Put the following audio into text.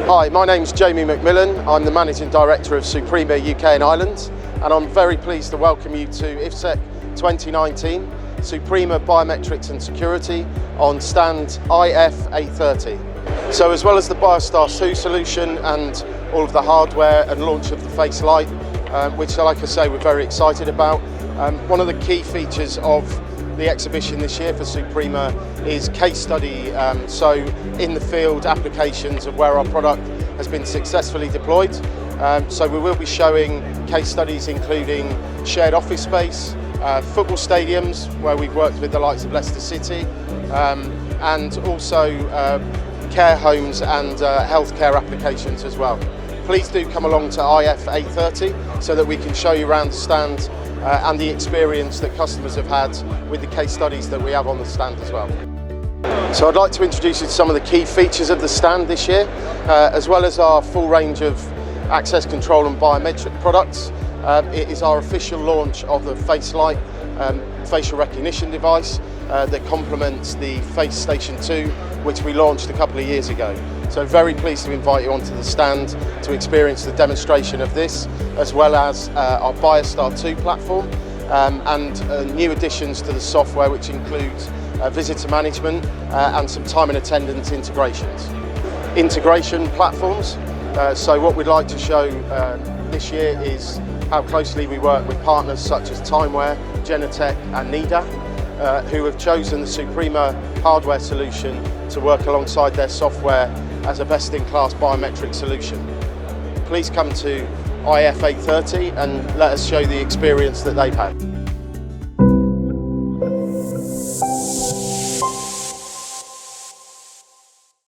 Hi, my name's Jamie McMillan. I'm the Managing Director of Suprema UK and Ireland, and I'm very pleased to welcome you to IFSEC 2019, Suprema Biometrics and Security on stand IFA30. So as well as the BioStar 2 solution and all of the hardware and launch of the Face Light, which like I say we're very excited about, one of the key features of the exhibition this year for Suprema is case study, so in the field applications of where our product has been successfully deployed. So we will be showing case studies including shared office space, football stadiums where we've worked with the likes of Leicester City, and also care homes and healthcare applications as well. Please do come along to IFA30 so that we can show you around the stand and the experience that customers have had with the case studies that we have on the stand as well. So I'd like to introduce you to some of the key features of the stand this year, as well as our full range of access control and biometric products. It is our official launch of the Face Light facial recognition device that complements the Face Station 2, which we launched a couple of years ago. So very pleased to invite you onto the stand to experience the demonstration of this, as well as our BioStar 2 platform and new additions to the software, which includes visitor management and some time and attendance integrations. Integration platforms, so what we'd like to show this year is how closely we work with partners such as Timeware, Genetec and NIDA, who have chosen the Suprema hardware solution to work alongside their software as a best-in-class biometric solution. Please come to IFA30 and let us show the experience that they've had.